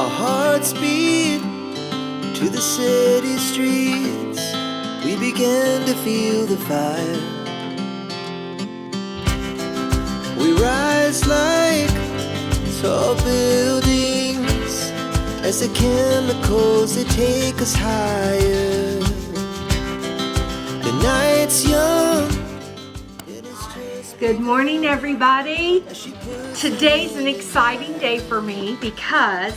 Our hearts beat to the city streets. We began to feel the fire. We rise like tall buildings as the chemicals, they take us higher. The night's young. Good morning, everybody. Today's an exciting day for me because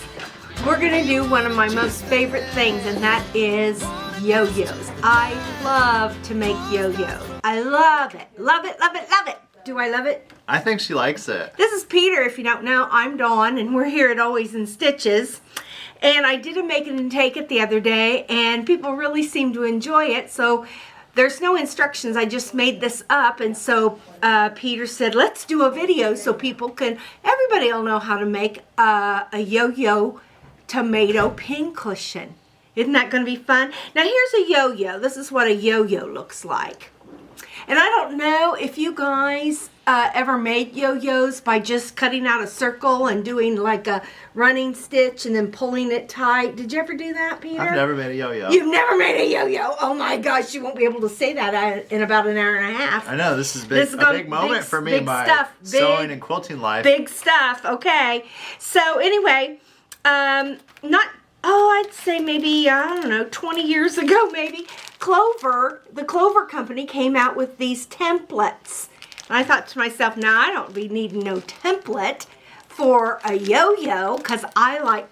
we're gonna do one of my most favorite things, and that is yo-yos. I love to make yo-yos. I love it, love it, love it, love it. Do I love it? I think she likes it. This is Peter, if you don't know. I'm Dawn, and we're here at Always in Stitches. And I did a make it and take it the other day, and people really seem to enjoy it. So there's no instructions. I just made this up, and so Peter said, let's do a video so people can, everybody will know how to make a yo-yo tomato pincushion. Isn't that going to be fun? Now here's a yo-yo. This is what a yo-yo looks like. And I don't know if you guys ever made yo-yos by just cutting out a circle and doing like a running stitch and then pulling it tight. Did you ever do that, Peter? I've never made a yo-yo. You've never made a yo-yo? Oh my gosh, you won't be able to say that in about an hour and a half. I know, this is big, a big moment for me in my sewing and quilting life. Big stuff, okay. So anyway, I'd say maybe, I don't know, 20 years ago maybe, the Clover Company came out with these templates. And I thought to myself, now I don't be needing no template for a yo-yo, because I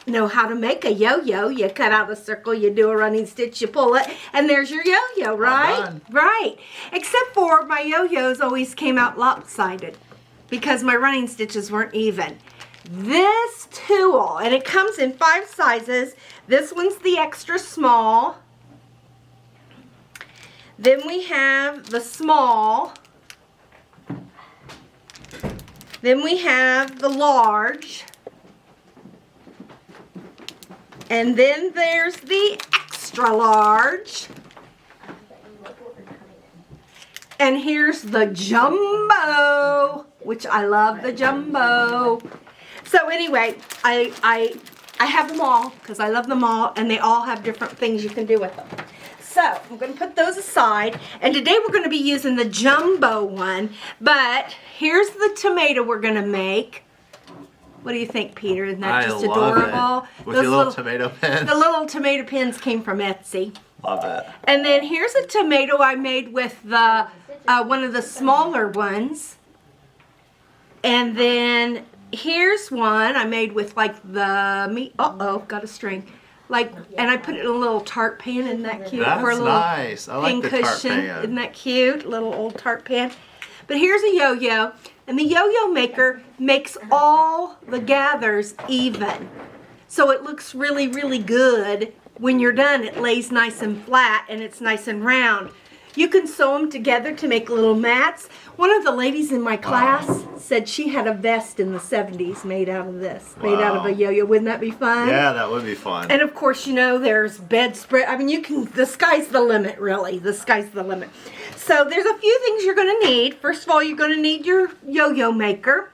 know how to make a yo-yo. You cut out a circle, you do a running stitch, you pull it, and there's your yo-yo, right? Right. Except for my yo-yos always came out lopsided because my running stitches weren't even. This tool, and it comes in 5 sizes. This one's the extra small. Then we have the small. Then we have the large. And then there's the extra large. And here's the jumbo, which I love the jumbo. So anyway, I have them all because I love them all, and they all have different things you can do with them. So I'm going to put those aside, and today we're going to be using the jumbo one, but here's the tomato we're going to make. What do you think, Peter? Isn't that just adorable? It. With your little tomato pins. The little tomato pins came from Etsy. Love it. And then here's a tomato I made with the one of the smaller ones. And then here's one I made with like the meat. Uh-oh, got a string. And I put it in a little tart pan. Isn't that cute? That's for a little nice. I like the tart cushion. pan. Isn't that cute? Little old tart pan. But here's a yo-yo. And the yo-yo maker makes all the gathers even. So it looks really, really good. When you're done, it lays nice and flat and it's nice and round. You can sew them together to make little mats. One of the ladies in my class said she had a vest in the 70s made out of this, made out of a yo-yo. Wouldn't that be fun? Yeah, that would be fun. And of course, you know, there's bedspread. I mean, the sky's the limit, really. The sky's the limit. So there's a few things you're going to need. First of all, you're going to need your yo-yo maker.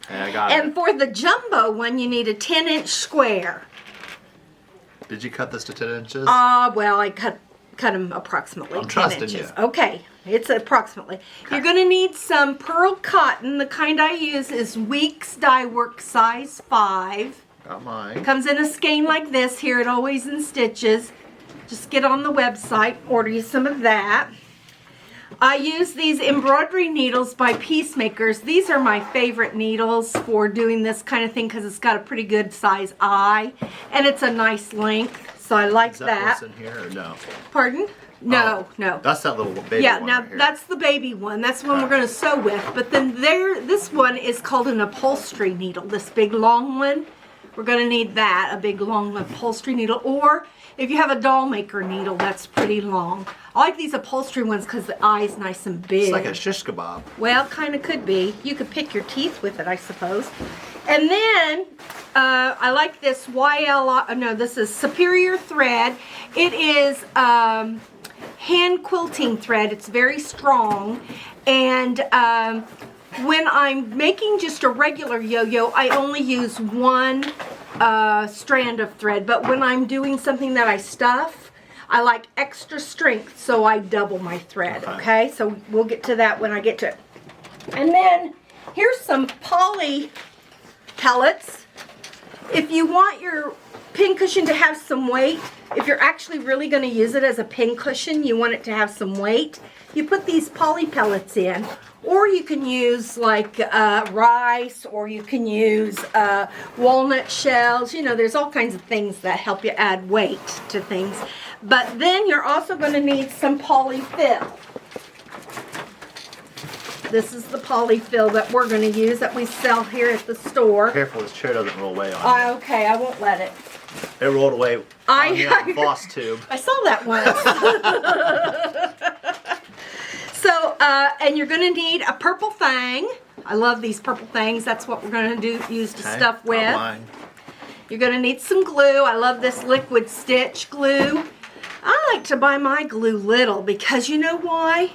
Yeah, I got it. And for the jumbo one, you need a 10-inch square. Did you cut this to 10 inches? Well, I cut them approximately 10 inches. You. Okay, it's approximately. Okay. You're going to need some pearl cotton. The kind I use is Weeks Dye Work size 5. Got mine. Comes in a skein like this here at Always in Stitches. Just get on the website, order you some of that. I use these embroidery needles by Peacemakers. These are my favorite needles for doing this kind of thing because it's got a pretty good size eye and it's a nice length. So I like that. Is that what's in here or no? Pardon? No, no. That's that little baby one. Yeah, now right here. that's the baby one. That's the one we're going to sew with. But then this one is called an upholstery needle. This big long one. We're going to need that, a big long upholstery needle. Or if you have a doll maker needle, that's pretty long. I like these upholstery ones because the eye's nice and big. It's like a shish kebab. Well, kind of could be. You could pick your teeth with it, I suppose. And then I like this this is Superior thread. It is hand quilting thread. It's very strong. And when I'm making just a regular yo-yo, I only use one strand of thread, but when I'm doing something that I stuff, I like extra strength, so I double my thread, okay? So we'll get to that when I get to it. And then here's some poly pellets. If you want your pin cushion to have some weight, if you're actually really going to use it as a pin cushion, you want it to have some weight, you put these poly pellets in. Or you can use like rice, or you can use walnut shells. You know, there's all kinds of things that help you add weight to things. But then you're also going to need some polyfill. This is the polyfill that we're going to use that we sell here at the store. Careful, this chair doesn't roll away on you. Okay, I won't let it. It rolled away on the floss tube. I saw that once. So, and you're going to need a purple thing. I love these purple things. That's what we're going to use to stuff with. You're going to need some glue. I love this liquid stitch glue. I like to buy my glue little because you know why?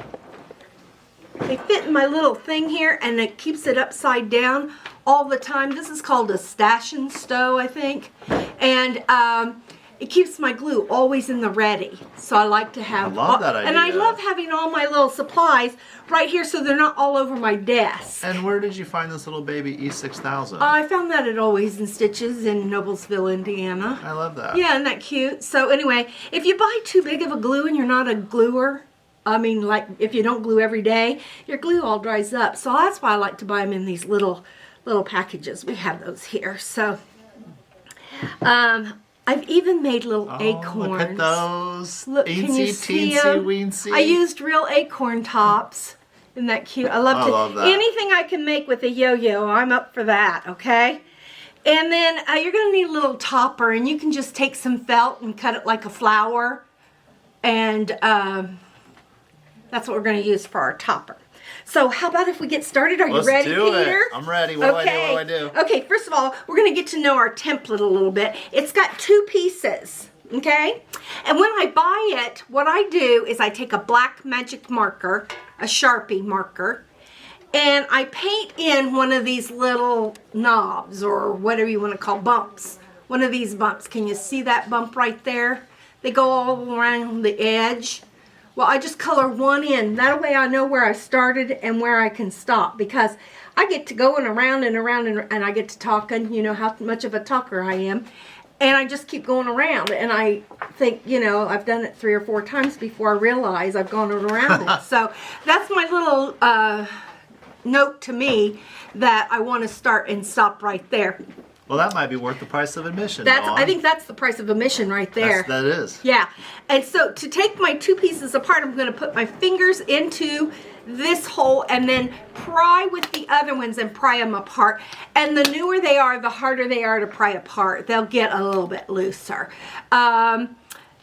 They fit in my little thing here and it keeps it upside down all the time. This is called a stash and stow, I think. And it keeps my glue always in the ready. So I like to have... I love that idea. And I love having all my little supplies right here so they're not all over my desk. And where did you find this little baby E6000? I found that at Always in Stitches in Noblesville, Indiana. I love that. Yeah, isn't that cute? So anyway, if you buy too big of a glue and you're not a gluer, I mean, like if you don't glue every day, your glue all dries up. So that's why I like to buy them in these little packages. We have those here. So, I've even made little acorns. Look at those. Look, can you see them? Weensy. I used real acorn tops. Isn't that cute? I love that. Anything I can make with a yo-yo, I'm up for that, okay? And then you're going to need a little topper, and you can just take some felt and cut it like a flower. And that's what we're going to use for our topper. So how about if we get started? Are you ready, Peter? I'm ready. What do I do? Okay, first of all, we're going to get to know our template a little bit. It's got 2 pieces, okay? And when I buy it, what I do is I take a black magic marker, a Sharpie marker, and I paint in one of these little knobs or whatever you want to call bumps. One of these bumps. Can you see that bump right there? They go all around the edge. Well, I just color one in. That way I know where I started and where I can stop, because I get to going around and around and I get to talking. You know how much of a talker I am. And I just keep going around. And I think, you know, I've done it 3 or 4 times before I realize I've gone around it. So that's my little note to me that I want to start and stop right there. Well, that might be worth the price of admission. I think that's the price of admission right there. That is. Yeah. And so to take my 2 pieces apart, I'm going to put my fingers into this hole and then pry with the other ones and pry them apart. And the newer they are, the harder they are to pry apart. They'll get a little bit looser.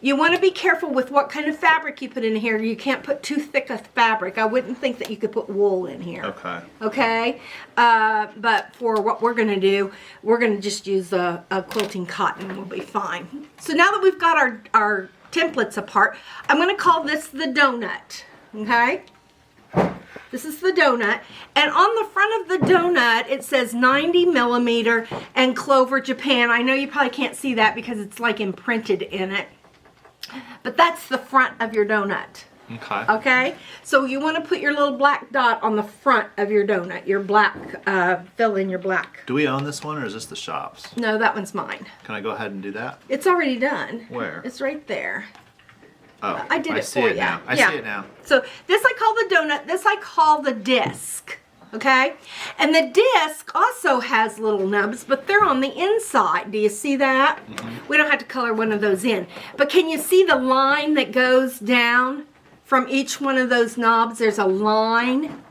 You want to be careful with what kind of fabric you put in here. You can't put too thick a fabric. I wouldn't think that you could put wool in here. Okay. Okay? But for what we're going to do, we're going to just use a quilting cotton. We'll be fine. So now that we've got our templates apart, I'm going to call this the donut. Okay? This is the donut. And on the front of the donut, it says 90 millimeter and Clover, Japan. I know you probably can't see that because it's like imprinted in it. But that's the front of your donut. Okay. Okay? So you want to put your little black dot on the front of your donut. Your black, fill in your black. Do we own this one or is this the shop's? No, that one's mine. Can I go ahead and do that? It's already done. Where? It's right there. Oh, I did it see for it you. now. I see it now. So this I call the donut. This I call the disc. Okay? And the disc also has little nubs, but they're on the inside. Do you see that? Mm-hmm. We don't have to color one of those in. But can you see the line that goes down from each one of those knobs? There's a line.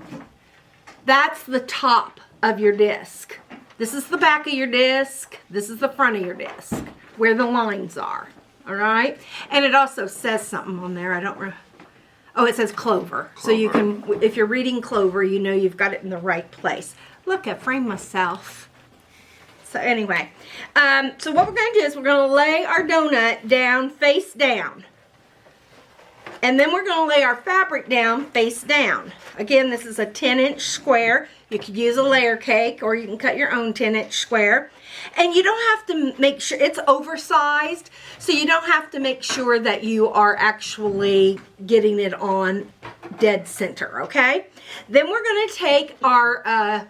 That's the top of your disc. This is the back of your disc. This is the front of your disc, where the lines are. All right? And it also says something on there. I don't Oh, it says Clover. So you can, if you're reading Clover, you know you've got it in the right place. Look, I framed myself. So anyway, so what we're going to do is we're going to lay our donut down, face down. And then we're going to lay our fabric down face down. Again, this is a 10-inch square. You could use a layer cake or you can cut your own 10-inch square. And you don't have to make sure, it's oversized, so you don't have to make sure that you are actually getting it on dead center, okay? Then we're going to take our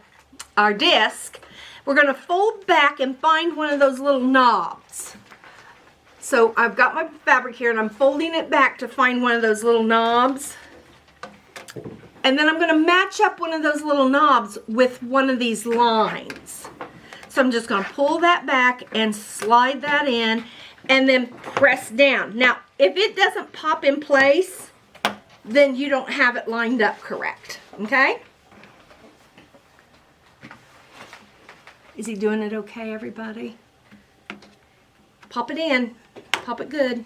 disc. We're going to fold back and find one of those little knobs. So I've got my fabric here and I'm folding it back to find one of those little knobs. And then I'm going to match up one of those little knobs with one of these lines. So I'm just going to pull that back and slide that in and then press down. Now, if it doesn't pop in place, then you don't have it lined up correct. Okay? Is he doing it okay, everybody? Pop it in. Pop it good.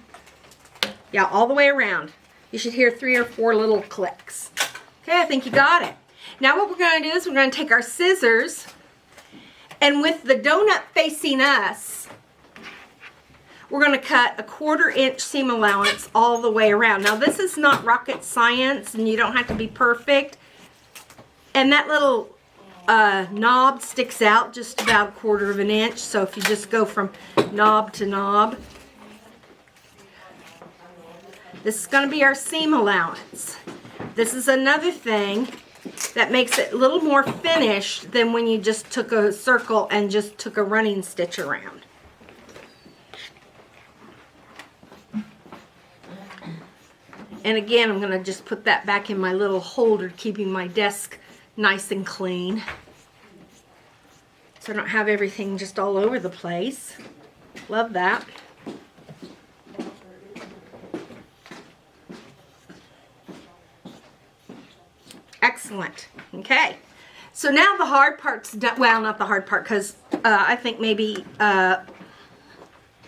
Yeah, all the way around. You should hear 3 or 4 little clicks. Okay, I think you got it. Now what we're going to do is we're going to take our scissors, and with the donut facing us, we're going to cut a 1/4 inch seam allowance all the way around. Now this is not rocket science and you don't have to be perfect. And that little knob sticks out just about 1/4 inch. So if you just go from knob to knob. This is going to be our seam allowance. This is another thing that makes it a little more finished than when you just took a circle and just took a running stitch around. And again, I'm going to just put that back in my little holder, keeping my desk nice and clean, so I don't have everything just all over the place. Love that. Excellent. Okay. So now the hard part's done. Well, not the hard part, because I think maybe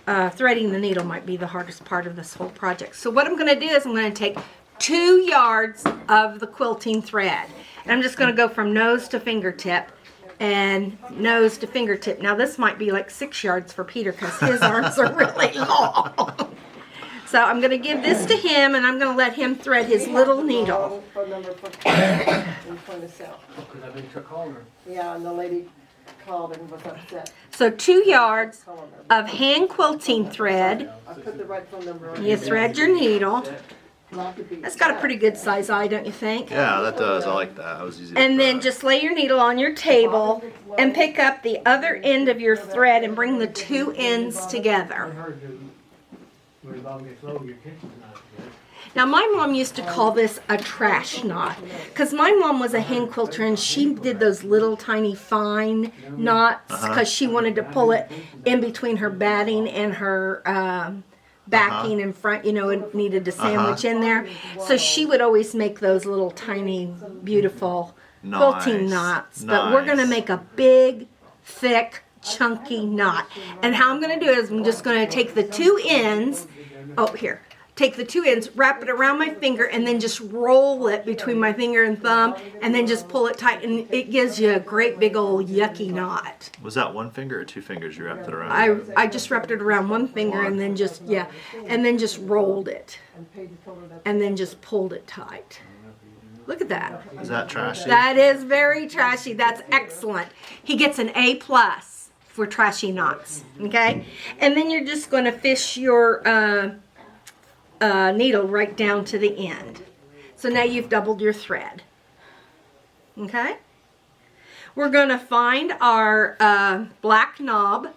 threading the needle might be the hardest part of this whole project. So what I'm going to do is I'm going to take 2 yards of the quilting thread. And I'm just going to go from nose to fingertip and nose to fingertip. Now this might be like 6 yards for Peter because his arms are really long. So I'm going to give this to him, and I'm going to let him thread his little needle. Yeah, and the lady called and was upset. So 2 yards of hand quilting thread. I put the right phone number on. You thread your needle. That's got a pretty good size eye, don't you think? Yeah, that does. I like that. I was using. And then just lay your needle on your table and pick up the other end of your thread and bring the 2 ends together. Now my mom used to call this a trash knot, because my mom was a hand quilter and she did those little tiny fine knots because she wanted to pull it in between her batting and her backing in front, you know, it needed a sandwich in there. So she would always make those little tiny beautiful quilting knots. But we're going to make a big, thick, chunky knot. And how I'm going to do it is I'm just going to take the 2 ends, take the 2 ends, wrap it around my finger, and then just roll it between my finger and thumb, and then just pull it tight, and it gives you a great big old yucky knot. Was that 1 finger or 2 fingers you wrapped it around? I just wrapped it around 1 finger and then just, and then just rolled it, and then just pulled it tight. Look at that. Is that trashy? That is very trashy. That's excellent. He gets an A+ for trashy knots, okay? And then you're just going to fish your needle right down to the end. So now you've doubled your thread. Okay? We're going to find our black knob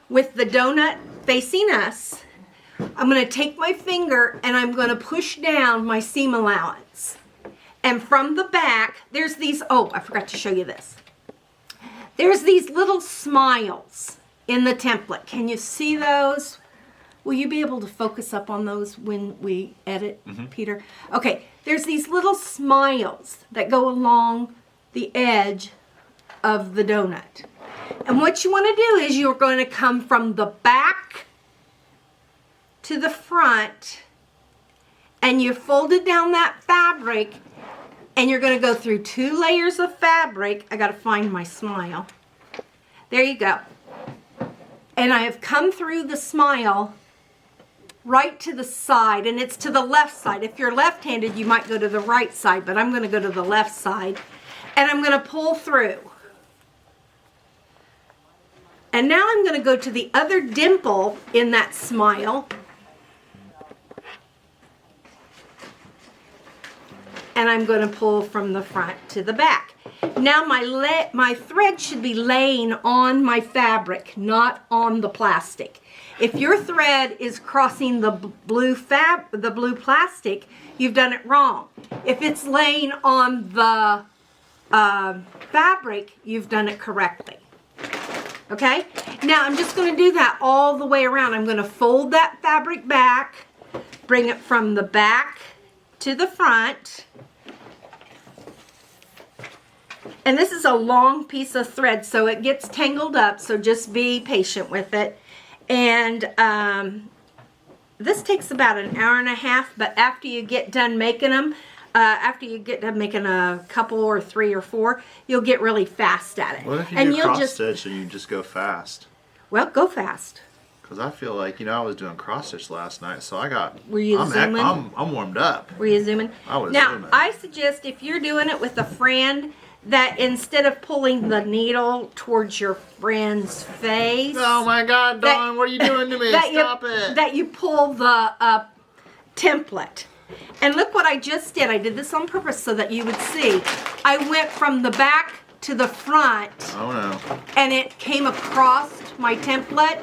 with the donut facing us. I'm going to take my finger and I'm going to push down my seam allowance. And from the back, there's these, I forgot to show you this. There's these little smiles in the template. Can you see those? Will you be able to focus up on those when we edit, Peter? Okay, there's these little smiles that go along the edge of the donut. And what you want to do is you're going to come from the back to the front, and you folded down that fabric, and you're going to go through 2 layers of fabric. I got to find my smile. There you go. And I have come through the smile right to the side, and it's to the left side. If you're left-handed, you might go to the right side, but I'm going to go to the left side, and I'm going to pull through. And now I'm going to go to the other dimple in that smile, and I'm going to pull from the front to the back. Now my thread should be laying on my fabric, not on the plastic. If your thread is crossing the blue plastic, you've done it wrong. If it's laying on the fabric, you've done it correctly. Okay? Now I'm just going to do that all the way around. I'm going to fold that fabric back, bring it from the back to the front. And this is a long piece of thread, so it gets tangled up, so just be patient with it. And this takes about an hour and a half, but after you get done making them, after you get done making a couple or 3 or 4, you'll get really fast at it. What if you do cross stitch and you just go fast? Well, go fast. Because I feel like, I was doing cross stitch last night, so I got, Were you zooming? I'm warmed up. Were you zooming? I was zooming. Now, I suggest if you're doing it with a friend, that instead of pulling the needle towards your friend's face. Oh my God, Dawn, what are you doing to me? Stop it. That you pull the template. And look what I just did. I did this on purpose so that you would see. I went from the back to the front. Oh no. And it came across my template,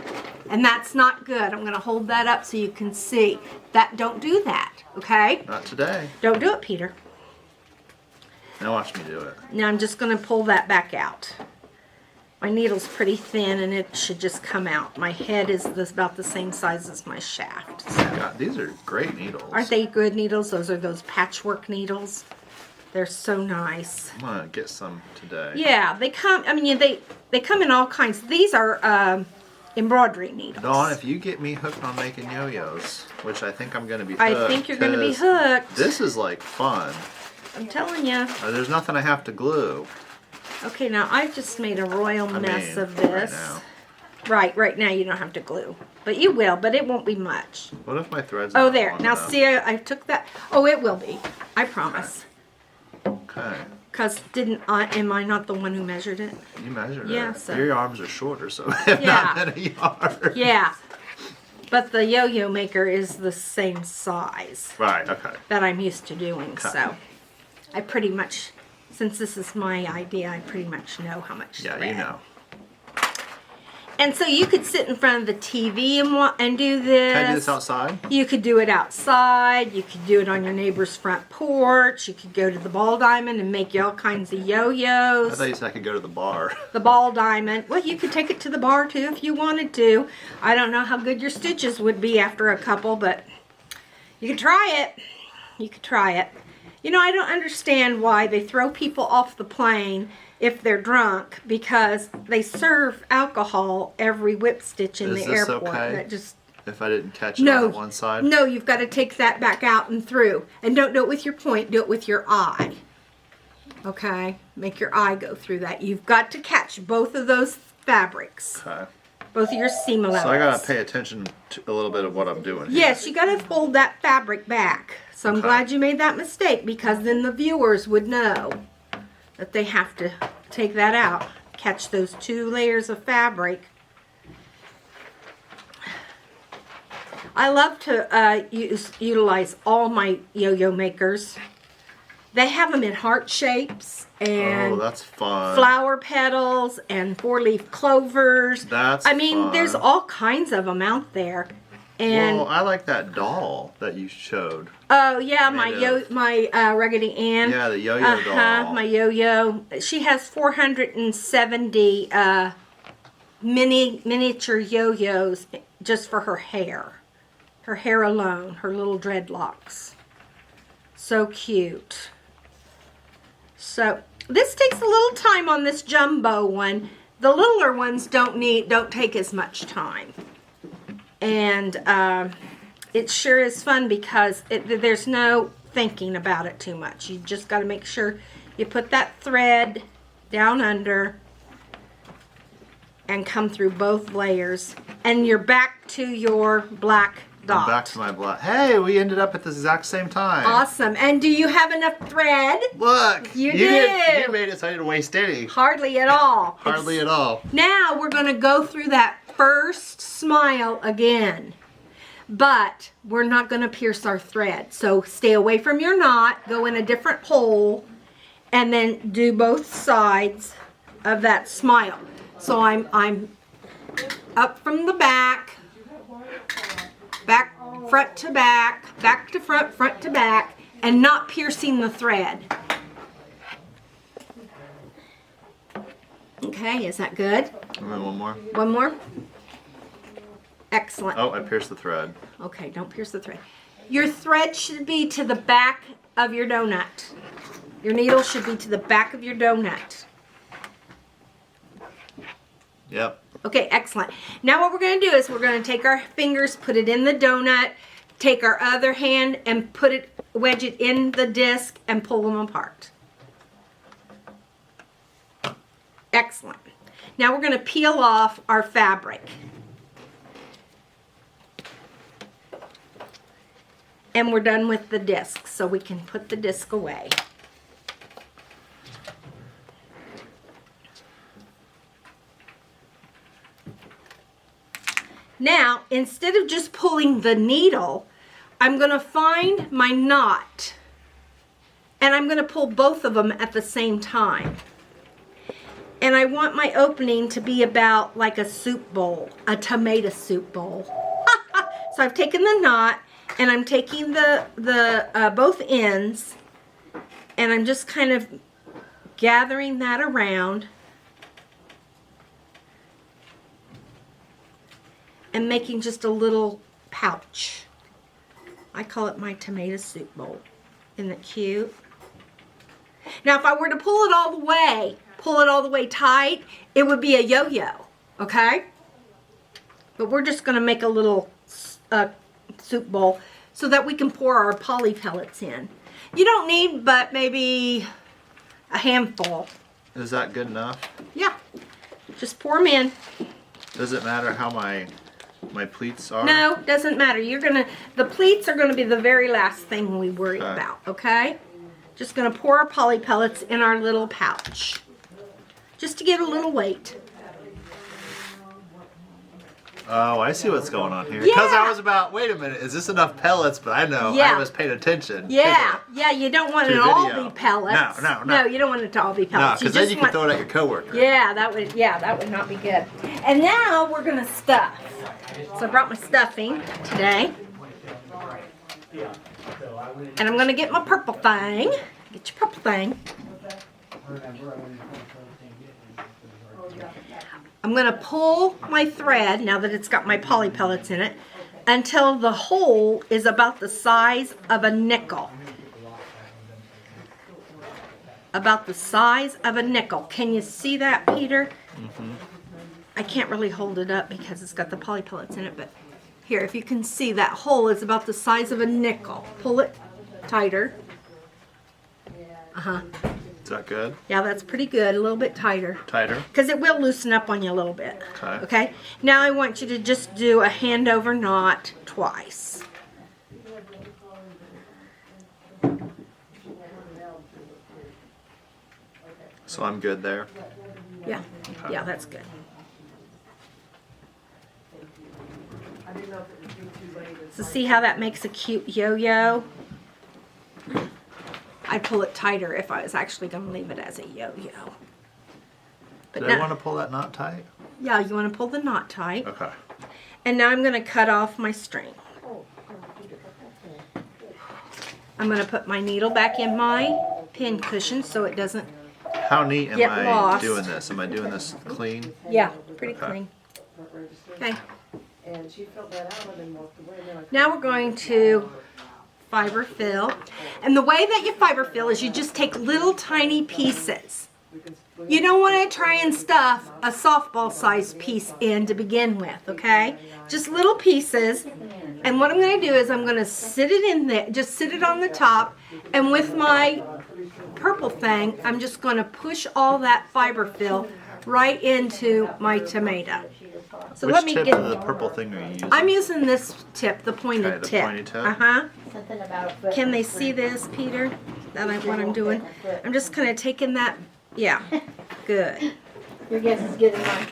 and that's not good. I'm going to hold that up so you can see. Don't do that, okay? Not today. Don't do it, Peter. Now watch me do it. Now I'm just going to pull that back out. My needle's pretty thin and it should just come out. My head is about the same size as my shaft. So. God, these are great needles. Aren't they good needles? Those are those patchwork needles. They're so nice. I'm going to get some today. Yeah, they come, they come in all kinds. These are embroidery needles. Dawn, if you get me hooked on making yo-yos, which I think I'm going to be hooked. I think you're going to be hooked. This is like fun. I'm telling you. There's nothing I have to glue. Okay, now I've just made a royal mess of this. Right now you don't have to glue. But you will, but it won't be much. What if my thread's Oh, not there. long Now enough? see, I took that. Oh, it will be. I promise. Okay. Because am I not the one who measured it? You measured Yeah, it. so. Your arms are shorter, so Yeah. not in a yard. Yeah. But the yo-yo maker is the same size. Right, okay. That I'm used to doing, Okay. so. I pretty much, since this is my idea, I pretty much know how much Yeah, thread. you know. And so you could sit in front of the TV and do this. Can I do this outside? You could do it outside. You could do it on your neighbor's front porch. You could go to the Ball Diamond and make you all kinds of I yo-yos. thought you said I could go to the bar. The Ball Diamond. Well, you could take it to the bar too if you wanted to. I don't know how good your stitches would be after a couple, but you could try it. You could try it. I don't understand why they throw people off the plane if they're drunk, because they serve alcohol every whip stitch in Is the this airport. okay? That just If I didn't catch it on one side? No, you've got to take that back out and through. And don't do it with your point, do it with your eye. Okay? Make your eye go through that. You've got to catch both of those fabrics. Okay. Both of your seam allowance. So I gotta pay attention to a little bit of what I'm doing here. Yes, you got to fold that fabric back. So I'm glad you made that mistake, because then the viewers would know that they have to take that out. Catch those 2 layers of fabric. I love to utilize all my yo-yo makers. They have them in heart shapes and that's fun. flower petals and 4-leaf clovers. That's fun. There's all kinds of them out there. And well, I like that doll that you showed. oh yeah, my Raggedy Ann. Yeah, the yo-yo doll. My yo-yo. She has 470 miniature yo-yos just for her hair. Her hair alone, her little dreadlocks. So cute. So this takes a little time on this jumbo one. The littler ones don't take as much time. And it sure is fun because there's no thinking about it too much. You just got to make sure you put that thread down under and come through both layers. And you're back to your black dot. Back to my block. Hey, we ended up at the exact same time. Awesome. And do you have enough thread? Look. You You made it so I didn't waste any. Hardly at all. Hardly at all. Now we're going to go through that first smile again. But we're not going to pierce our thread. So stay away from your knot. Go in a different hole. And then do both sides of that smile. So I'm up from the back, front to back to front, front to back, and not piercing the thread. Okay, is that good? And then one more. One more? Excellent. Oh, I pierced the thread. Okay, don't pierce the thread. Your thread should be to the back of your donut. Your needle should be to the back of your donut. Yep. Okay, excellent. Now what we're going to do is we're going to take our fingers, put it in the donut, take our other hand and wedge it in the disc and pull them apart. Excellent. Now we're going to peel off our fabric. And we're done with the disc, so we can put the disc away. Now, instead of just pulling the needle, I'm going to find my knot and I'm going to pull both of them at the same time. And I want my opening to be about like a soup bowl, a tomato soup bowl. So I've taken the knot and I'm taking the both ends and I'm just kind of gathering that around. And making just a little pouch. I call it my tomato soup bowl. Isn't it cute? Now if I were to pull it all the way tight, it would be a yo-yo, okay? But we're just gonna make a little soup bowl so that we can pour our poly pellets in. You don't need but maybe a handful. Is that good enough? Yeah, just pour them in. Does it matter how my pleats are? No, doesn't matter. The pleats are gonna be the very last thing we worry about, okay? Just gonna pour our poly pellets in our little pouch. Just to give a little weight. Oh, I see what's going on here. Because I was about, wait a minute, is this enough pellets? But I know I was paying attention. Yeah, you don't want it to all be pellets. No. No, you don't want it to all be No, pellets. because then you can throw it at your coworker. Yeah, that would not be good. And now we're gonna stuff. So I brought my stuffing today. And I'm gonna get my purple thing. Get your purple thing. I'm going to pull my thread, now that it's got my poly pellets in it, until the hole is about the size of a nickel. About the size of a nickel. Can you see that, Peter? Mm-hmm. I can't really hold it up because it's got the poly pellets in it, but here, if you can see, that hole is about the size of a nickel. Pull it tighter. Uh-huh. Is that good? Yeah, that's pretty good. A little bit tighter. Tighter? Because it will loosen up on you a little bit. Okay. Okay? Now I want you to just do a hand over knot twice. So I'm good there? Yeah. Yeah, that's good. So see how that makes a cute yo-yo? I'd pull it tighter if I was actually going to leave it as a yo-yo. Do I want to pull that knot tight? Yeah, you want to pull the knot tight. Okay. And now I'm going to cut off my string. I'm going to put my needle back in my pin cushion so it doesn't How neat am get I lost. doing this? Am I doing this clean? Yeah, pretty Okay. clean. Okay. And she filled that out and then walked away. And then I Now we're going to fiber fill. And the way that you fiber fill is you just take little tiny pieces. You don't want to try and stuff a softball sized piece in to begin with, okay? Just little pieces. And what I'm going to do is I'm going to sit it in there, just sit it on the top. And with my purple thing, I'm just going to push all that fiber fill right into my tomato. So Which let me tip get. of the purple thing are you using? I'm using this tip, the pointed Okay, the tip. pointy tip. Something about Can they see this, Peter? What I'm doing? I'm just kind of taking that. Yeah, good. Your guess is good as mine.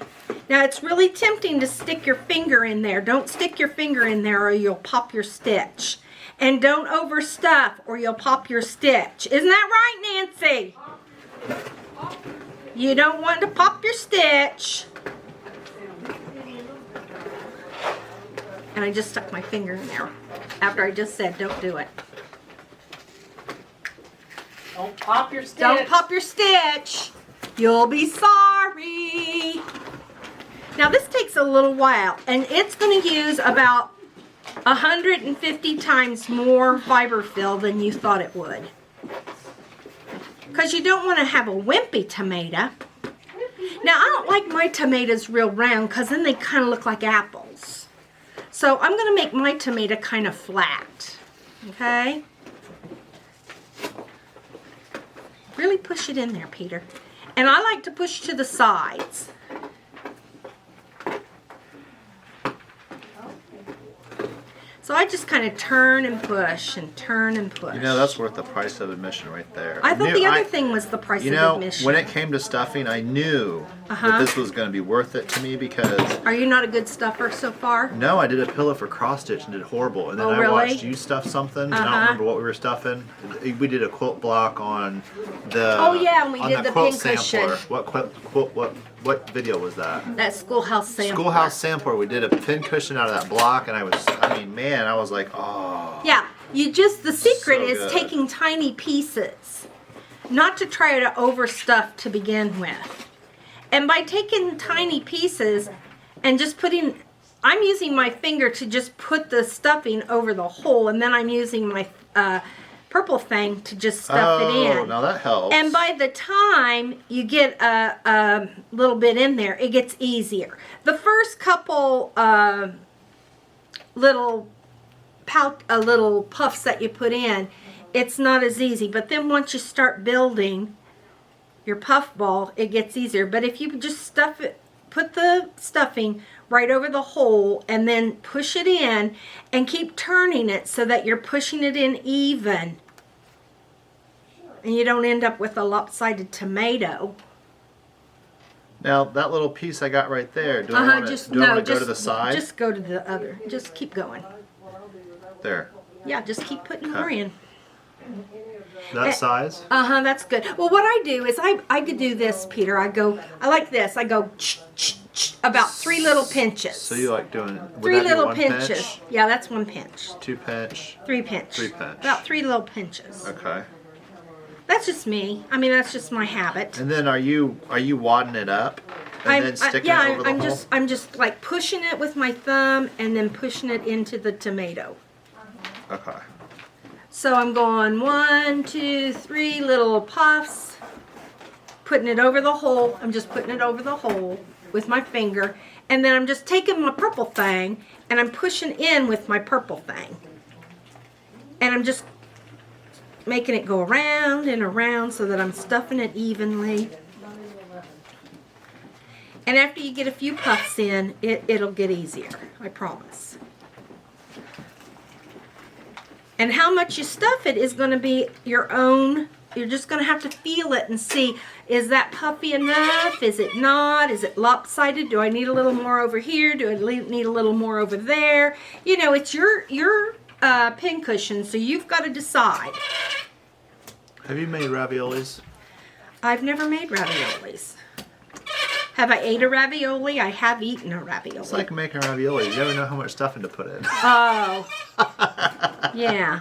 Now it's really tempting to stick your finger in there. Don't stick your finger in there or you'll pop your stitch. And don't overstuff or you'll pop your stitch. Isn't that right, Nancy? You don't want to pop your stitch. And I just stuck my finger in there after I just said don't do it. Don't pop your stitch. Don't pop your stitch. You'll be sorry. Now this takes a little while and it's going to use about 150 times more fiber fill than you thought it would. Because you don't want to have a wimpy tomato. Now I don't like my tomatoes real round because then they kind of look like apples. So I'm going to make my tomato kind of flat. Okay? Really push it in there, Peter. And I like to push to the sides. So I just kind of turn and push and turn and push. You know, that's worth the price of admission right there. I thought the other thing was the price of admission. When it came to stuffing, I knew that this was going to be worth it to me because... Are you not a good stuffer so far? No, I did a pillow for cross stitch and did horrible. And then I watched you stuff something. And I don't remember what we were stuffing. We did a quilt block on the... Oh yeah, and we did the quilt pincushion. sampler. What video was that? That schoolhouse sampler. Schoolhouse sampler. We did a pincushion out of that block, and I was like, oh. Yeah, the secret So is good. taking tiny pieces, not to try to overstuff to begin with. And by taking tiny pieces and just I'm using my finger to just put the stuffing over the hole, and then I'm using my purple thing to just stuff it in. Oh, now that helps. And by the time you get a little bit in there, it gets easier. The first couple little puffs that you put in, it's not as easy. But then once you start building your puff ball, it gets easier. But if you just stuff it, put the stuffing right over the hole and then push it in and keep turning it so that you're pushing it in even. And you don't end up with a lopsided tomato. Now, that little piece I got right there, do I want to go to the side? Just go to the other. Just keep going. There. Yeah, just keep putting more in. That size? That's good. Well, what I do is I could do this, Peter. I like this. I go about 3 little pinches. So you like doing... would 3 that be little one pinches. pinch? Yeah, that's 1 pinch. 2 pinch? 3 pinch. 3 pinch. About 3 little pinches. Okay. That's just me. I mean, that's just my habit. And then are you wadding it up and then sticking it over the hole? I'm just like pushing it with my thumb and then pushing it into the tomato. Okay. So I'm going 1, 2, 3 little puffs, putting it over the hole. I'm just putting it over the hole with my finger, and then I'm just taking my purple thing and I'm pushing in with my purple thing, and I'm just making it go around and around so that I'm stuffing it evenly. And after you get a few puffs in, it'll get easier, I promise. And how much you stuff it is going to be your own. You're just going to have to feel it and see, is that puffy enough? Is it not? Is it lopsided? Do I need a little more over here? Do I need a little more over there? You know, it's your pin cushion, so you've got to decide. Have you made raviolis? I've never made raviolis. Have I ate a ravioli? I have eaten a ravioli. It's like making raviolis. You never know how much stuffing to put in. Oh, yeah.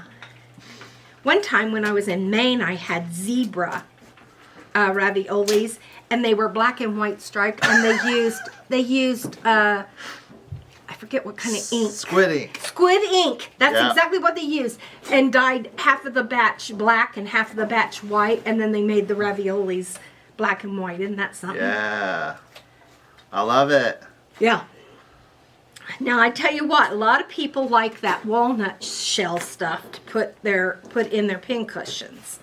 One time when I was in Maine, I had zebra raviolis, and they were black and white striped, and they used I forget what kind of ink. Squid ink. Squid ink. That's exactly what they used, and dyed half of the batch black and half of the batch white, and then they made the raviolis black and white. Isn't that something? Yeah. I love it. Yeah. Now I tell you what, a lot of people like that walnut shell stuff to put in their pin cushions.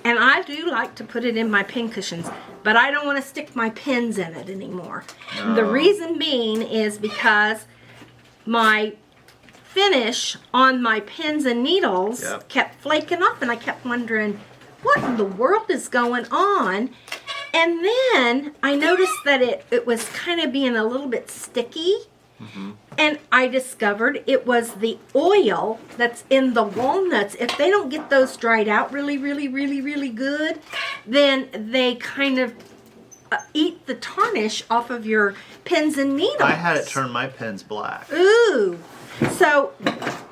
And I do like to put it in my pin cushions, but I don't want to stick my pins in it anymore. No. The reason being is because my finish on my pins and needles kept flaking off, and I kept wondering, what in the world is going on? And then I noticed that it was kind of being a little bit sticky. And I discovered it was the oil that's in the walnuts. If they don't get those dried out really, really, really, really good, then they kind of eat the tarnish off of your pins and needles. I had it turn my pins black. Ooh. So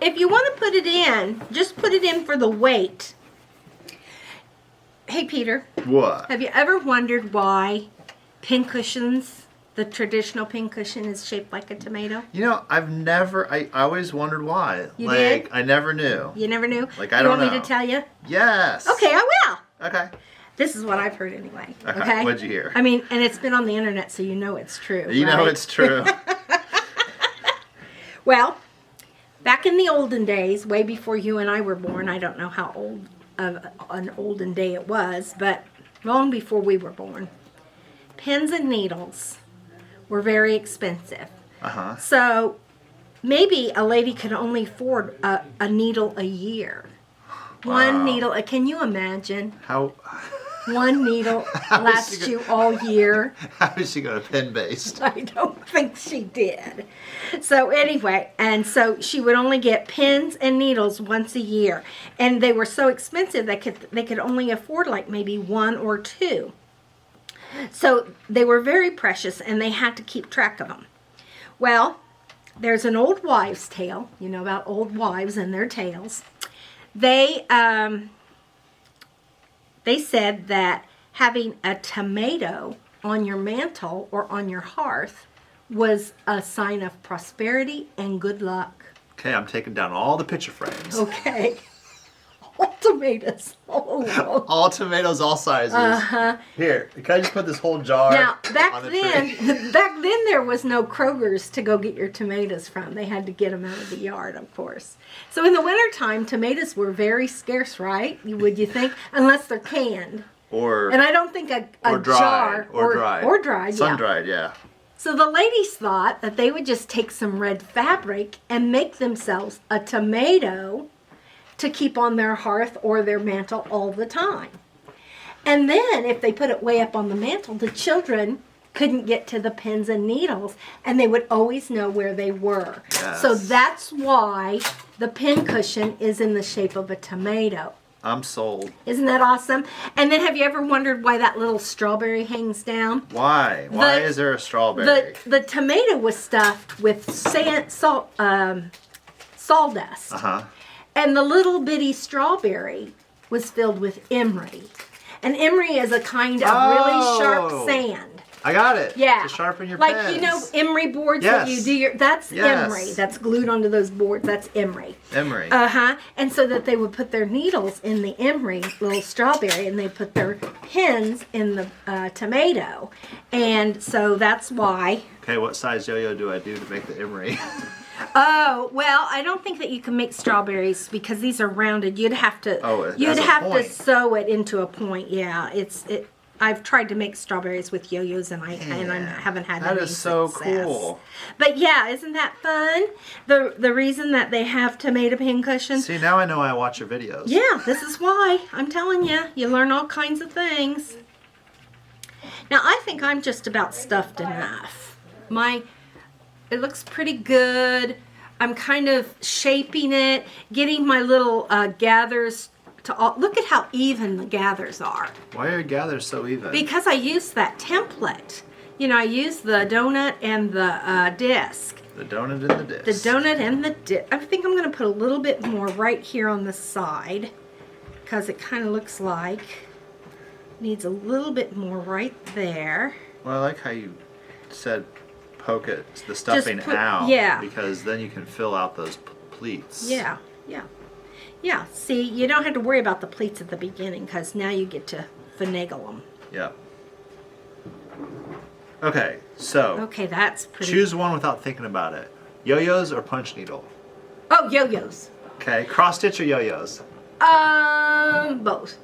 if you want to put it in, just put it in for the weight. Hey, Peter. What? Have you ever wondered why pin cushions, the traditional pin cushion, is shaped like a tomato? You know, I always wondered why. You like, did? I never knew. You never knew? Like, I don't know. You want me to tell you? Yes. Okay, I will. Okay. This is what I've heard anyway. Okay. What'd you hear? I mean, and it's been on the internet, so you know it's true. You know right? it's true. Well, back in the olden days, way before you and I were born, I don't know how old of an olden day it was, but long before we were born, pins and needles were very expensive. Uh-huh. So maybe a lady could only afford a needle a year. Wow. One needle. Can you imagine? How One needle lasts you all year. how is she going to pin based? I don't think she did. So anyway, and so she would only get pins and needles once a year, and they were so expensive they could only afford like maybe one or two. So they were very precious, and they had to keep track of them. Well, there's an old wives' tale. You know about old wives and their tales. They said that having a tomato on your mantle or on your hearth was a sign of prosperity and good luck. Okay, I'm taking down all the picture frames. Okay. All tomatoes all along. All tomatoes, all sizes. Uh-huh. Here, can I just put this whole jar Now, back on the then, tree? back then there was no Kroger's to go get your tomatoes from. They had to get them out of the yard, of course. So in the wintertime, tomatoes were very scarce, right? Would you think? Unless they're canned. Or And I don't think a or dried, jar or dried. or dried, yeah. Sun-dried, yeah. So the ladies thought that they would just take some red fabric and make themselves a tomato to keep on their hearth or their mantle all the time. And then if they put it way up on the mantle, the children couldn't get to the pins and needles, and they would always know where they were. Yes. So that's why the pin cushion is in the shape of a tomato. I'm sold. Isn't that awesome? And then have you ever wondered why that little strawberry hangs down? Why? Why is there a strawberry? The tomato was stuffed with sawdust. Uh-huh. And the little bitty strawberry was filled with emery. And emery is a kind of really sharp sand. I got it. Yeah. To sharpen your like, pens. you know, emery boards that you do that's Yes. emery. That's glued onto those boards. That's emery. Emery. Uh-huh. And so that they would put their needles in the emery, little strawberry, and they put their pins in the tomato. And so that's why. Okay, what size yo-yo do I do to make the emery? Oh, well, I don't think that you can make strawberries because these are rounded. You'd have to as a point. sew it into a point. Yeah, I've tried to make strawberries with yo-yos and I haven't had That any is so success. cool. But yeah, isn't that fun? The reason that they have tomato pin cushions. See, now I know I watch your videos. Yeah, this is why. I'm telling you, you learn all kinds of things. Now, I think I'm just about stuffed enough. It looks pretty good. I'm kind of shaping it, getting my little gathers to all. Look at how even the gathers are. Why are your gathers so even? Because I used that template. You know, I used the donut and the disc. The donut and the disc. The donut and the disc. I think I'm going to put a little bit more right here on the side because it kind of looks like needs a little bit more right there. Well, I like how you said poke it, the stuffing put- out. yeah. Because then you can fill out those pleats. Yeah, yeah. Yeah, see, you don't have to worry about the pleats at the beginning because now you get to finagle them. Yep. Okay, so Okay, that's pretty... choose one without thinking about it. Yo-yos or punch needle? Oh, yo-yos. Okay, cross stitch or yo-yos? Both.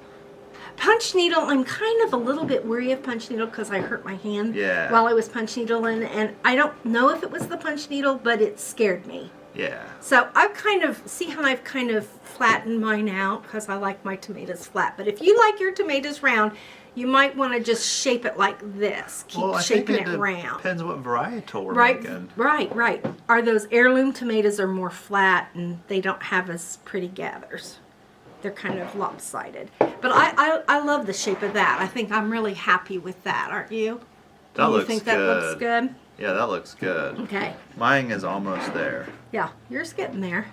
punch needle, I'm kind of a little bit weary of punch needle because I hurt my hand while I was punch needling, and I don't know if it was the punch needle, but it scared me. Yeah. So I've kind of, see how I've kind of flattened mine out because I like my tomatoes flat. But if you like your tomatoes round, you might want to just shape it like this. Keep shaping it round. Depends what varietal we're making. Right. Are those heirloom tomatoes are more flat and they don't have as pretty gathers. They're kind of lopsided. But I love the shape of that. I think I'm really happy with that, aren't you? That looks you think that looks good? Yeah, that looks good. Okay. Mine is almost there. Yeah, yours getting there.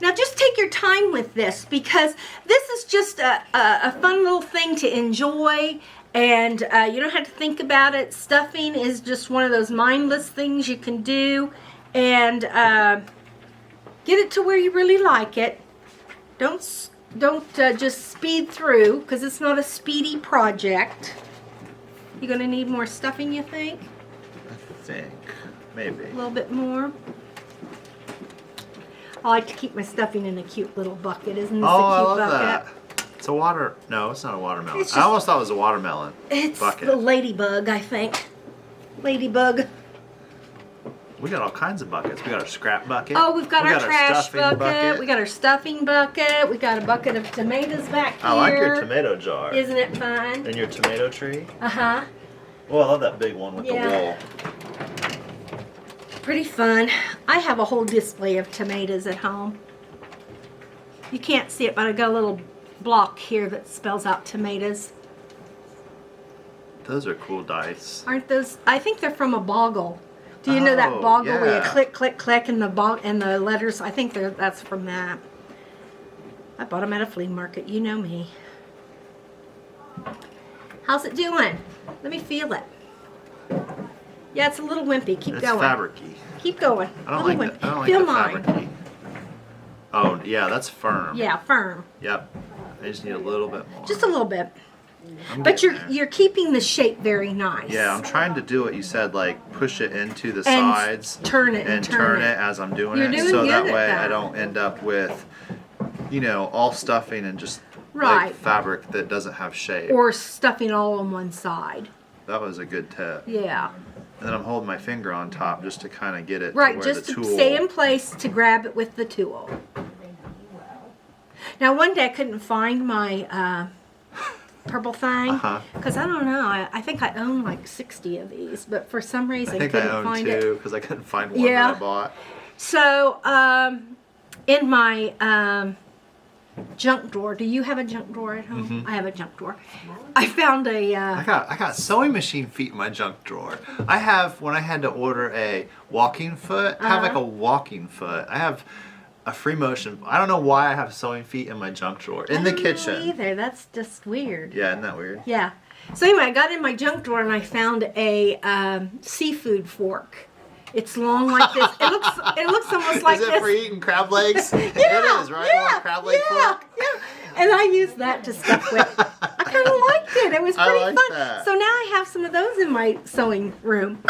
Now just take your time with this because this is just a fun little thing to enjoy, and you don't have to think about it. Stuffing is just one of those mindless things you can do, and get it to where you really like it. Don't just speed through because it's not a speedy project. You're going to need more stuffing, you think? I think. Maybe. A little bit more. I like to keep my stuffing in a cute little bucket. Isn't this a cute I love bucket? that. It's a water... No, it's not a watermelon. It's I almost thought it was a watermelon It's bucket. the ladybug, I think. Ladybug. We got all kinds of buckets. We got our scrap bucket. Oh, we've got our trash stuffing bucket. We got our stuffing bucket. We got a bucket of tomatoes back here. I like your tomato jar. Isn't it fun? And your tomato tree. Uh-huh. Oh, I love that big one with the wool. Pretty fun. I have a whole display of tomatoes at home. You can't see it, but I got a little block here that spells out tomatoes. Those are cool dice. Aren't those? I think they're from a boggle. Do you know that boggle where you click, click, click, and the letters? I think that's from that. I bought them at a flea market. You know me. How's it doing? Let me feel it. Yeah, it's a little wimpy. Keep going. It's fabricy. Keep going. I don't like that. I don't like Feel the mine. fabricy. Oh, yeah, that's firm. Yeah, firm. Yep. I just need a little bit more. Just a little bit. I'm But getting there. you're keeping the shape very nice. Yeah, I'm trying to do what you said, like push it into the And sides. turn it and turn it as I'm doing You're it. doing So good that at way that. I don't end up with, all stuffing and just Right. like fabric that doesn't have shape. Or stuffing all on one side. That was a good tip. Yeah. And then I'm holding my finger on top just to kind of get it Right, to where just the to tool. stay in place to grab it with the tool. Now one day I couldn't find my purple thing because I don't know. I think I own like 60 of these, but for some reason I think couldn't I own find two it. because I couldn't find one Yeah. that I bought. So in my junk drawer, do you have a junk drawer at home? I have a junk drawer. I found a I got sewing machine feet in my junk drawer. I have, when I had to order a walking foot, I have like a walking foot. I have a free motion. I don't know why I have sewing feet in my junk drawer in the kitchen. I don't know either. That's just weird. Yeah, isn't that weird? Yeah. So anyway, I got in my junk drawer and I found a seafood fork. It's long like this. It looks almost like is it this. for eating crab legs? Yeah, it is, right? A little crab leg fork. Yeah. And I used that to stuff with. I kind of liked it. It was pretty like fun. that. So now I have some of those in my sewing room.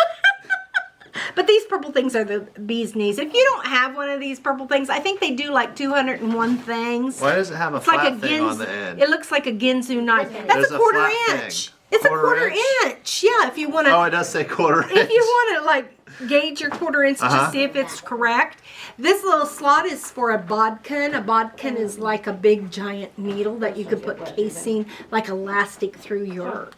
But these purple things are the bee's knees. If you don't have one of these purple things, I think they do like 201 things. Why does it have a It's like flat a thing on the end? It looks like a Ginsu knife. That's There's a a quarter flat inch. thing. It's a Quarter quarter inch? inch. Yeah, if you want to. Oh, it does say quarter inch. If you want to like gauge your quarter inch to see if it's correct. This little slot is for a bodkin. A bodkin is like a big giant needle that you could put casing, like elastic through your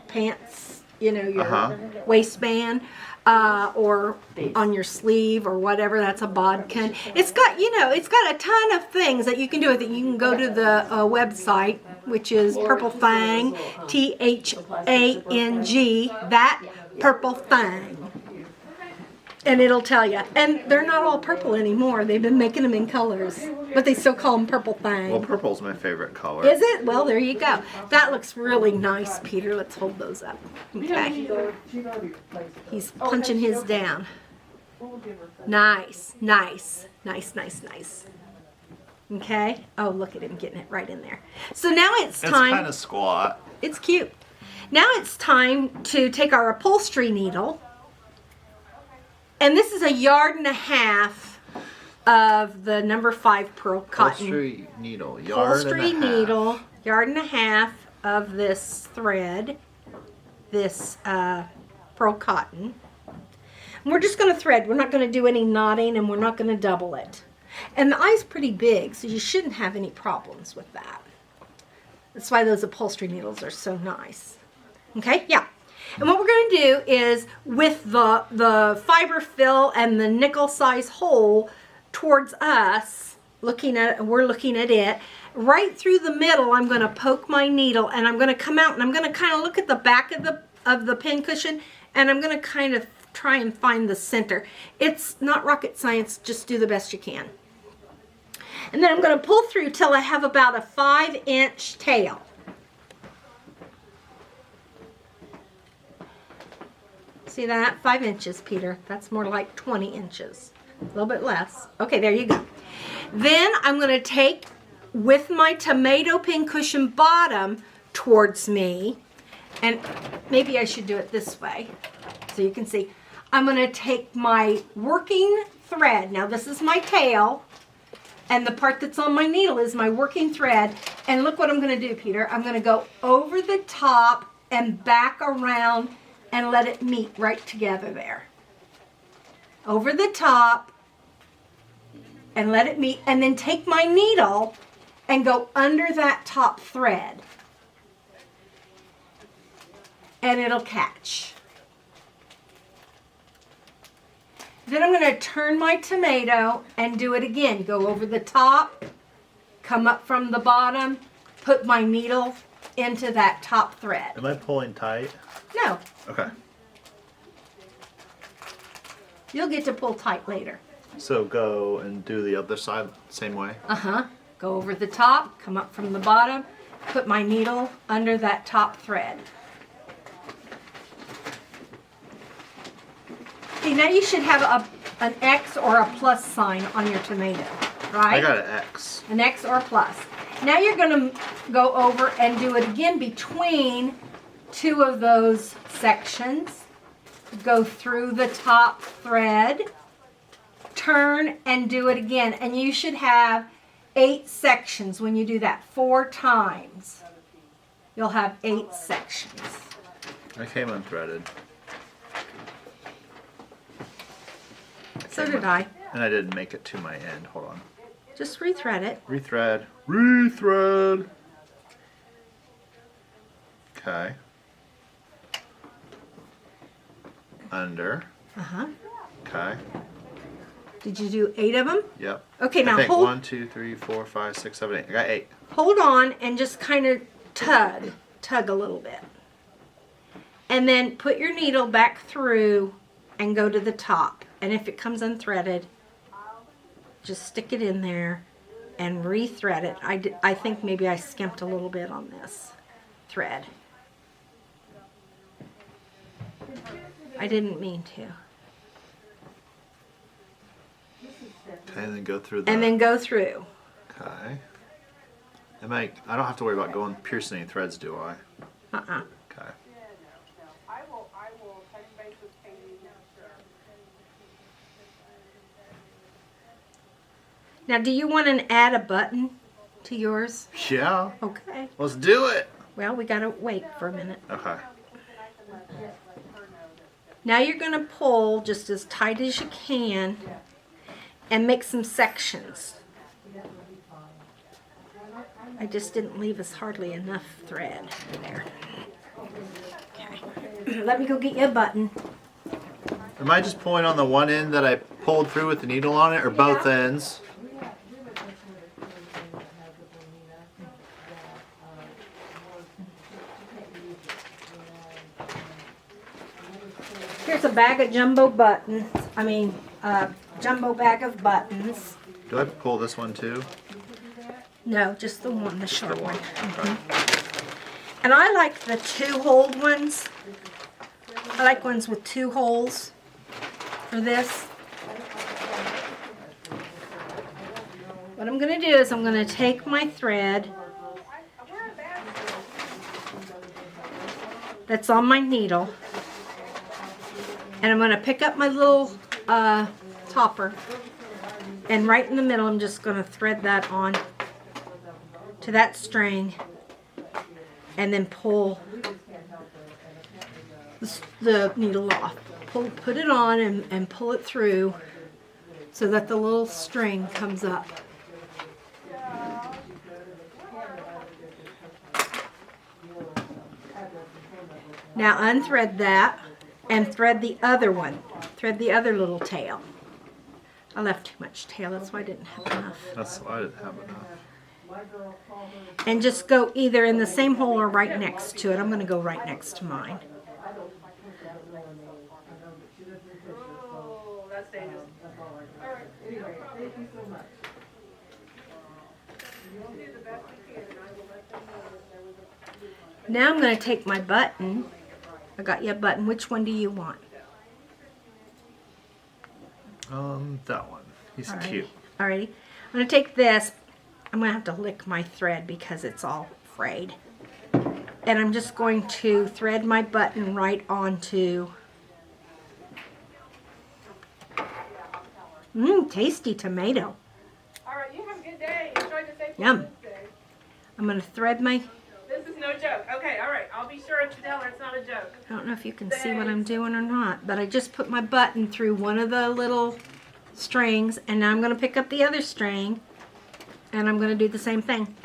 pants, your waistband. Or on your sleeve or whatever. That's a bodkin. It's got, it's got a ton of things that you can do with it. You can go to the website, which is Purple Fang, THANG, that Purple Fang. And it'll tell you. And they're not all purple anymore. They've been making them in colors. But they still call them Purple Fang. Well, purple's my favorite color. Is it? Well, there you go. That looks really nice, Peter. Let's hold those up. Okay. He's punching his down. Nice, nice, nice, nice, nice. Okay. Oh, look at him getting it right in there. So now it's time. It's kind of squat. It's cute. Now it's time to take our upholstery needle. And this is 1.5 yards of the number 5 pearl cotton. Upholstery needle, Upholstery needle, 1.5 yards of this thread, this pearl cotton. And we're just going to thread. We're not going to do any knotting, and we're not going to double it. And the eye's pretty big, so you shouldn't have any problems with that. That's why those upholstery needles are so nice. Okay, yeah. And what we're going to do is, with the fiber fill and the nickel size hole towards us, we're looking at it, right through the middle, I'm going to poke my needle, and I'm going to come out, and I'm going to kind of look at the back of the pin cushion, and I'm going to kind of try and find the center. It's not rocket science, just do the best you can. And then I'm going to pull through till I have about a 5-inch tail. See that? 5 inches, Peter. That's more like 20 inches. A little bit less. Okay, there you go. Then I'm going to take, with my tomato pin cushion bottom towards me, and maybe I should do it this way so you can see. I'm going to take my working thread. Now this is my tail, and the part that's on my needle is my working thread. And look what I'm going to do, Peter. I'm going to go over the top and back around and let it meet right together there. Over the top and let it meet, and then take my needle and go under that top thread. And it'll catch. Then I'm going to turn my tomato and do it again. Go over the top, come up from the bottom, put my needle into that top thread. Am I pulling tight? No, Okay. you'll get to pull tight later. So go and do the other side same way. Go over the top, come up from the bottom, put my needle under that top thread. See, now you should have an X or a plus sign on your tomato, right? I got an X. An X or a plus. Now you're going to go over and do it again between two of those sections. Go through the top thread, turn and do it again. And you should have 8 sections when you do that 4 times. You'll have 8 sections. I came unthreaded. So did I. And I didn't make it to my end. Hold on. Just rethread it. Rethread. Rethread. Okay. Under. Okay. Did you do 8 of them? Yep. Okay, now I think hold 1, 2, 3, 4, 5, 6, 7, 8. I got 8. hold on and just kind of tug a little bit. And then put your needle back through and go to the top. And if it comes unthreaded, just stick it in there and rethread it. I think maybe I skimped a little bit on this thread. I didn't mean to. Okay, and then go through the... And then go through. Okay. I don't have to worry about going piercing any threads, do I? Uh-uh. Okay. Now, do you want to add a button to yours? Yeah. Okay. Let's do it. Well, we got to wait for a minute. Okay. Now you're going to pull just as tight as you can and make some sections. I just didn't leave us hardly enough thread there. Okay. Let me go get you a button. Am I just pulling on the one end that I pulled through with the needle on it, or both ends? Here's a bag of jumbo buttons. Jumbo bag of buttons. Do I pull this one too? No, just the one, the short one. And I like the 2-holed ones. I like ones with 2 holes for this. What I'm going to do is I'm going to take my thread that's on my needle, and I'm going to pick up my little topper, and right in the middle I'm just going to thread that on to that string and then pull the needle off. Put it on and pull it through so that the little string comes up. Now unthread that and thread the other one. Thread the other little tail. I left too much tail, that's why I didn't have enough. That's why I didn't have enough. And just go either in the same hole or right next to it. I'm going to go right next to mine. Oh, that's dangerous. All right. Anyway, thank you so much. You'll do the best you can, and I will let them know that there was a... Now I'm going to take my button. I got you a button. Which one do you want? That one. He's Alrighty. cute. Alrighty. I'm going to take this. I'm going to have to lick my thread because it's all frayed. And I'm just going to thread my button right onto... Tasty tomato. All right, you have a good day. Enjoy the safe Yum. day. I'm going to thread my... This is no joke. Okay, all right. I'll be sure to tell her it's not a joke. I don't know if you can see what I'm doing or not, but I just put my button through one of the little strings, and now I'm going to pick up the other string, and I'm going to do the same thing.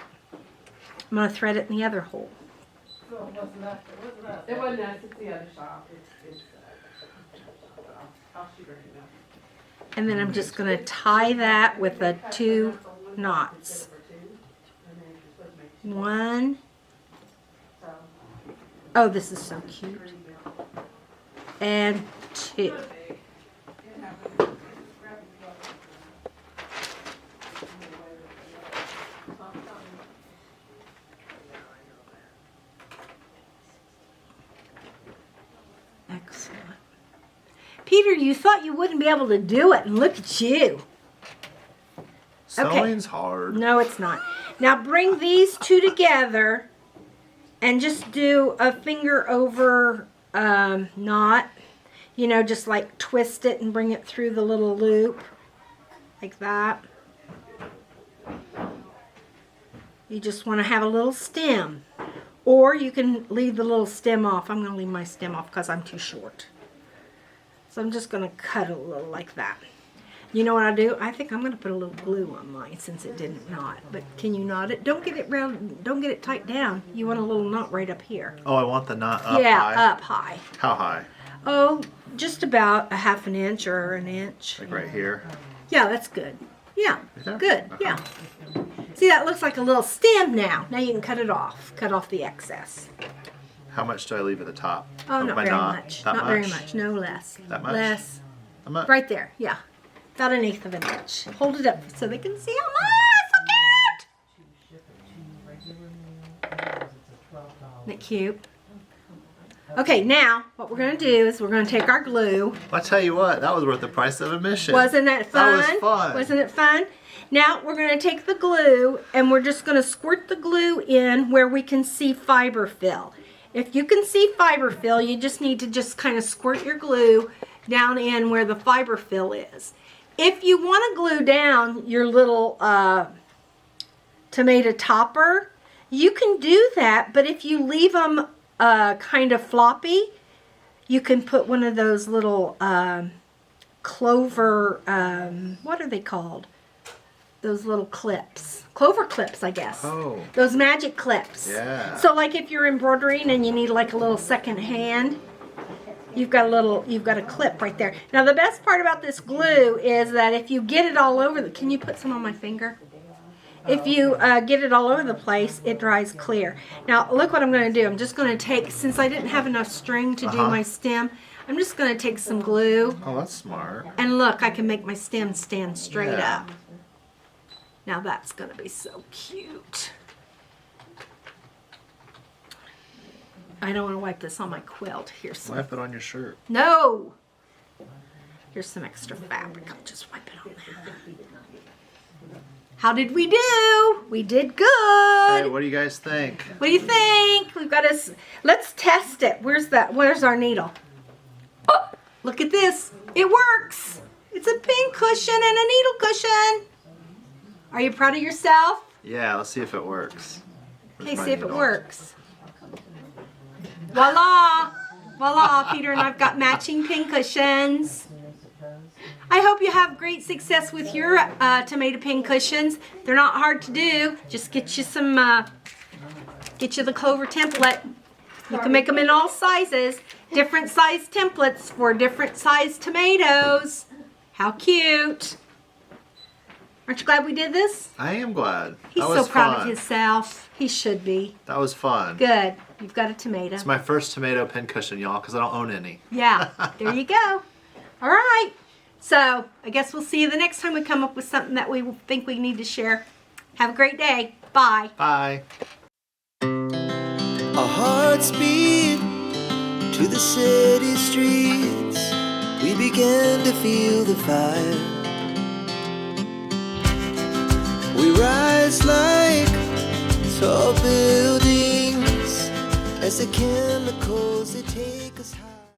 I'm going to thread it in the other hole. It wasn't us. It's the other shop. I'll shoot her email. And then I'm just going to tie that with the 2 knots. 1. Oh, this is so cute. And 2. Excellent. Peter, you thought you wouldn't be able to do it, and look at you. Sewing's hard. No, it's not. Now bring these 2 together and just do a finger over knot. You know, just like twist it and bring it through the little loop. Like that. You just want to have a little stem. Or you can leave the little stem off. I'm going to leave my stem off because I'm too short. So I'm just going to cut a little like that. You know what I do? I think I'm going to put a little glue on mine since it didn't knot. But can you knot it? Don't get it round. Don't get it tight down. You want a little knot right up here. Oh, I want the knot up Yeah, high. up high. How high? Oh, just about a 1/2 inch or an inch. Like right here? Yeah, that's good. Yeah, Right there? good. Okay. Yeah. See, that looks like a little stem now. Now you can cut it off. Cut off the excess. How much do I leave at the top? Oh, of not my very knot? much. That Not much? very much. No less. That much? Less. I'm up. Right there. Yeah. About 1/8 of an inch. Hold it up so they can see how much. So cute. Isn't it cute? Okay, now what we're going to do is we're going to take our glue. I'll tell you what, that was worth the price of admission. Wasn't that fun? That was fun. Wasn't it fun? Now we're going to take the glue and we're just going to squirt the glue in where we can see fiber fill. If you can see fiber fill, you just need to just kind of squirt your glue down in where the fiber fill is. If you want to glue down your little tomato topper, you can do that, but if you leave them kind of floppy, you can put one of those little clover, what are they called? Those little clips. Clover clips, I guess. Oh. Those magic clips. Yeah. So like if you're embroidering and you need like a little second hand, you've got a clip right there. Now the best part about this glue is that if you get it all over can you put some on my finger? If you get it all over the place, it dries clear. Now look what I'm going to do. I'm just going to take, since I didn't have enough string to do my stem, I'm just going to take some glue. Oh, that's smart. And look, I can make my stem stand straight Yeah. up. Now that's going to be so cute. I don't want to wipe this on my quilt. Here's some. Wipe it on your shirt. No! Here's some extra fabric. I'll just wipe it on that. How did we do? We did good. Hey, what do you guys think? What do you think? We've got us. Let's test it. Where's our needle? Oh, look at this. It works. It's a pin cushion and a needle cushion. Are you proud of yourself? Yeah, let's see if it works. Okay, Where's my see if it needle? works. Voila! Voila, Peter and I've got matching pincushions. I hope you have great success with your tomato pincushions. They're not hard to do. Just get you some, get you the Clover template. You can make them in all sizes. Different size templates for different size tomatoes. How cute. Aren't you glad we did this? I am glad. He's That was so proud fun. of himself. He should be. That was fun. Good. You've got a tomato. It's my first tomato pincushion, y'all, because I don't own any. Yeah, there you go. All right. So I guess we'll see you the next time we come up with something that we think we need to share. Have a great day. Bye. Bye. Our hearts beat to the city streets. We began to feel the fire. We rise like tall buildings as the chemicals they take